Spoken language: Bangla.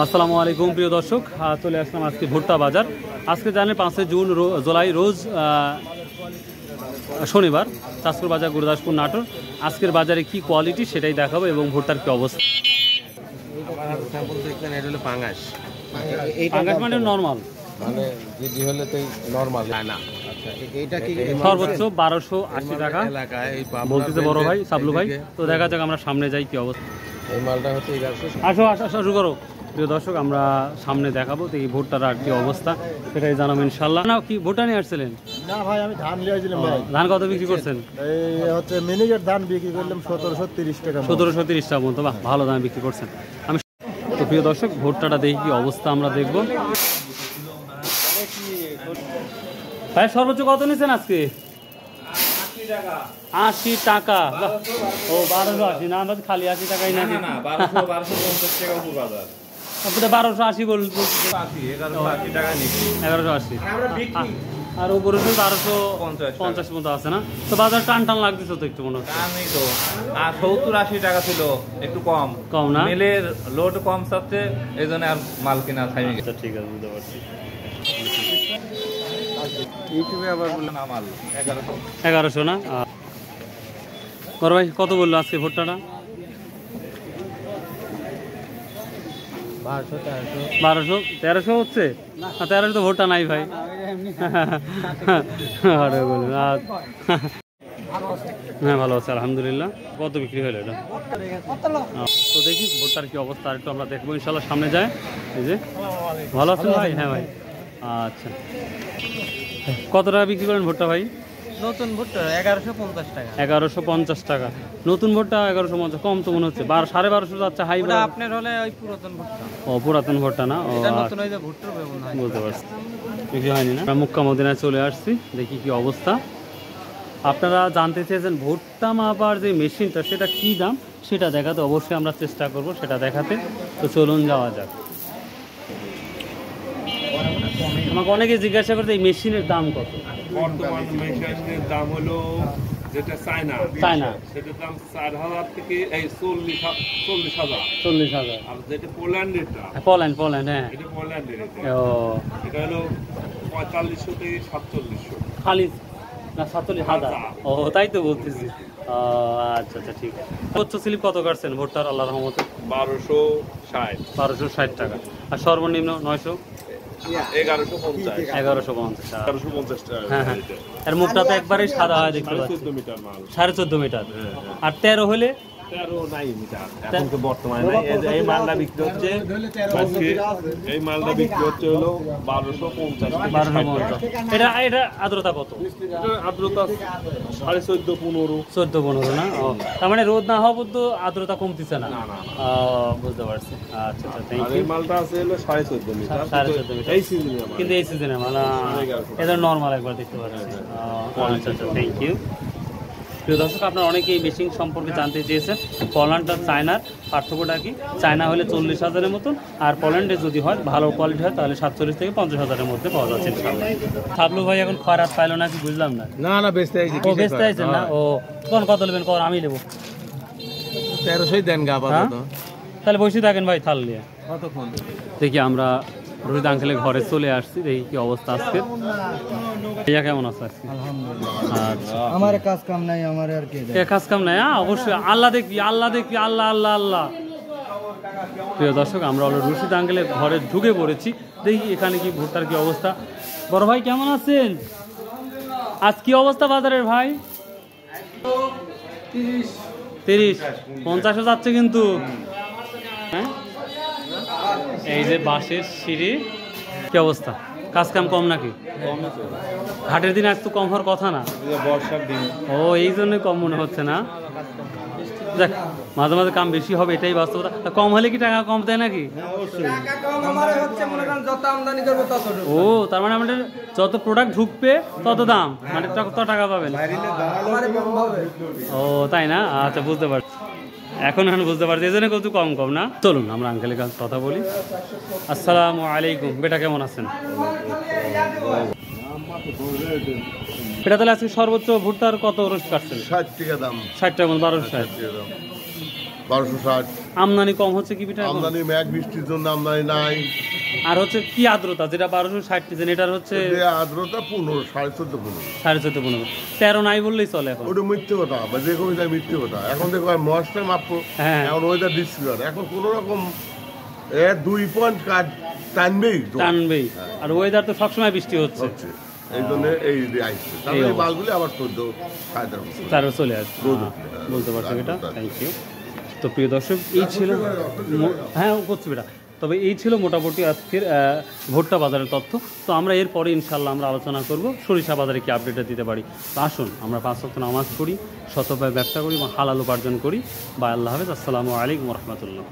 আসসালামু আলাইকুম প্রিয় দর্শক, চলে আসলাম আজকে ভুট্টা বাজার। আজকে জানেন 5 জুন জুলাই রোজ শনিবার, চাঁদপুর বাজার গুরুদাসপুর নাটোর। আজকের বাজারে কি কোয়ালিটি সেটাই দেখাবো এবং ভুট্টার কি অবস্থা। পাঙ্গাস মানে নর্মাল, সর্বোচ্চ 1280 টাকা বলতেছে বড় ভাই সাবলু ভাই। তো দেখা যাক আমরা সামনে যাই কি অবস্থা। এই মালটা হচ্ছে 1100। আসো শুরু করো। প্রিয় দর্শক, আমরা সামনে দেখাবো তো এই ভুট্টার আর কি অবস্থা সেটাই জানাবো ইনশাল্লাহ। না কি ভুট্টা নিয়ে আসছিলেন? না ভাই, আমি ধান নিয়ে আসছিলাম ভাই। ধান কত বিক্রি করছেন? এই হচ্ছে মিনিকেট ধান বিক্রি করলাম 1730 টাকা। 1730 টাকা মতো, বাহ ভালো দামে বিক্রি করছেন। আমি তো প্রিয় দর্শক, ভুট্টাটা দেখি কি অবস্থা আমরা দেখবো। ভাই সর্বোচ্চ কত নিয়েছেন আজকে? 80 টাকা। ও 1280 না, আমাদের খালি 80 টাকাই না, 1250 টাকা উপর বাজার। 1280 বলতে 1180 আর উপরে 1250 মতো আছে না? তো বাজার টান টান লাগতেছে তো একটু মনে হচ্ছে। আর 70-80 টাকা ছিল, একটু কম না? মিলের লোড কম চাচ্ছে, এই জন্য আর মাল কেনা থাইমে গেছে। ঠিক আছে, বুঝতে পারছি। ইউটিউবে আবার বললেন মাল 1100 না? বড় ভাই কত বললো আজকে ভুট্টাটা? 1200 1300 হচ্ছে? 1300 তো ভুট্টা নাই ভাই। হ্যাঁ ভালো আছে আলহামদুলিল্লাহ। কত বিক্রি হলো এটা? তো দেখি ভুট্টার কি অবস্থা আর একটু আমরা দেখবো ইনশাল্লাহ সামনে যায়। এই যে ভালো আছেন ভাই? হ্যাঁ ভাই। আচ্ছা, কত টাকা বিক্রি করেন ভুট্টা ভাই? নতুন ভুট্টা 1150 টাকা। 1150 টাকা নতুন ভুট্টা? 1150 কম তো মনে হচ্ছে। 1250 যাচ্ছে হাই। আপনার হলে ওই পুরাতন ভুট্টা। ও পুরাতন ভুট্টা না? ও নতুন ওই যে ভুট্টার ব্যবহার বুঝতে পারছি, বিক্রি হয়নি না। আমরা মক্কা মদিনায় চলে আসছি, দেখি কি অবস্থা। আপনারা জানতে চেয়েছেন ভুট্টা মাপার যে মেশিনটা সেটা কি দাম, সেটা দেখাতে অবশ্যই আমরা চেষ্টা করব সেটা দেখাতে। তো চলুন যাওয়া যাক। আমাকে অনেকে জিজ্ঞাসা করতে এই মেশিনের দাম কত? বর্তমান মেশিনের দাম হলো যেটা চায়না, সেটার দাম 4000 থেকে 40,000। আর যেটা পোল্যান্ডেরটা, পোল্যান্ড হ্যাঁ, এটা পোল্যান্ডের, এটা হলো 4500 থেকে 4700 খালি না? 47,000। ও তাই তো বলতেছি। আচ্ছা আচ্ছা, ঠিক আছে। উচ্চ স্লিপ কত কাটছেন ভুট্টার আল্লাহ রহমতে? 1260 টাকা। আর সর্বনিম্ন 1150 টাকা। হ্যাঁ হ্যাঁ, এর মুখটা তো একবারেই সাদা হয় দেখতে পাচ্ছি। 14 মিটার মাল, 14.5 মিটার। আর 13 হলে 13 নাই মিটার এখন তো বর্তমানে নাই। এই মালটা বিক্রি হচ্ছে আজকে, এই মালটা বিক্রি হচ্ছে হলো 1250। এটা আর্দ্রতা কত? আর্দ্রতা 14.5 14-15 না? ও তার মানে রোদ না হওয়া পর্যন্ত আর্দ্রতা কমতেছে না? বুঝতে পারছি। আচ্ছা আচ্ছা, থ্যাংক ইউ। এই মালটা আছে হলো 14.5 মিটার। 14.5 মিটার এই সিজনে, কিন্তু এই সিজনে মানে এটা নর্মাল একবার দেখতে পাচ্ছি। আচ্ছা আচ্ছা, থ্যাংক ইউ। প্রিয় দর্শক, আপনারা অনেকেই মেশিন সম্পর্কে জানতে চেয়েছেন। পোল্যান্ড আর চায়নার পার্থক্যটা কি? চায়না হলে 40,000-এর মতন, আর পোল্যান্ডে যদি হয় ভালো কোয়ালিটি হয় তাহলে 47 থেকে 50,000-এর মধ্যে পাওয়া যাচ্ছে ইনশাআল্লাহ। সাবলু ভাই এখন খয়রাত পাইলো না কি বুঝলাম না? না বেচতে আইছি। ও বেচতে আইছেন না? ও কত নেবেন? আমি নেবো 1300 দেন গা আপাতত। তাহলে বসে থাকেন ভাই থাল নিয়ে। কতক্ষণ? দেখি আমরা রোহিত আঙ্কেলের ঘরে চলে আসছি, দেখি কি অবস্থা আজকে। ভাইয়া কেমন আছে আজকে? আচ্ছা, আমার কাজ কাম নাই, আমার আর কি কাজ কাম নাই? অবশ্যই আল্লাহ দেখবি, আল্লাহ আল্লাহ আল্লাহ। প্রিয় দর্শক, আমরা রশিদ আঙ্কেলের ঘরে ঢুকে পড়েছি, দেখি এখানে কি ভুট্টার কি অবস্থা। বড় ভাই কেমন আছেন? আজ কি অবস্থা বাজারের ভাই? 30-50 যাচ্ছে কিন্তু। হ্যাঁ, এই যে বাঁশের সিঁড়ি, কি অবস্থা? কাজ কাম কম নাকি? হাটের দিন আজ তো কম হওয়ার কথা না, বর্ষার দিন। ও এই জন্যই কম মনে হচ্ছে না? দেখ, মাঝে মাঝে কাম বেশি হবে, এটাই বাস্তবতা। কম হলে কি টাকা কম দেয় নাকি? ও তার মানে আমাদের যত প্রোডাক্ট ঢুকবে তত দাম, মানে তত টাকা পাবেন। ও তাই না? আচ্ছা, বুঝতে পারছি, এখন বুঝতে পারছি, এই জন্য কত কম না। চলুন আমরা আঙ্কেলের কাছে কথা বলি। আসসালামু আলাইকুম, বেটা কেমন আছেন? এটা তাহলে আজকে সর্বোচ্চ ভুট্টার কত রস কাটছেন? 60 টাকা দাম। 60 টাকা, 1260। 1260 আমদানি কম হচ্ছে কি পিঠা এখন? আমদানি মেঘ বৃষ্টির জন্য আমদানি নাই। আর হচ্ছে কি আর্দ্রতা যেটা 1260 কেজি, এটার হচ্ছে যে আর্দ্রতা 15, 14.5, 15। 14.5 15 13 নাই বললেই চলে এখন। ওটা মিথ্যে কথা, বা যে কোনো যায় মিথ্যে কথা। এখন দেখো মশটা মাপবো, হ্যাঁ। এখন ওয়েদার ডিসক্রিয়ার, এখন কোনো রকম 2 পয়েন্ট কাট টানবেই তো। টানবেই। আর ওয়েদার তো সবসময় বৃষ্টি হচ্ছে, হচ্ছে এই জন্য এই যে আসছে, তারপরে এই মালগুলি আবার 14 সাড়ে 13 তারও চলে আসছে। বলতে পারছো এটা, থ্যাংক ইউ। তো প্রিয় দর্শক, এই ছিল হ্যাঁ করছি বেটা। তবে এই ছিল মোটামুটি আজকের ভুট্টা বাজারের তথ্য। তো আমরা এরপরে ইনশাল্লাহ আমরা আলোচনা করব সরিষা বাজারে কি আপডেটটা দিতে পারি। তো আসুন আমরা 5 ওয়াক্ত নামাজ পড়ি, শতভাবে ব্যবসা করি এবং হালাল উপার্জন করি। বা আল্লাহ হাফেজ, আসসালামু আলাইকুম রহমতুল্লাহ।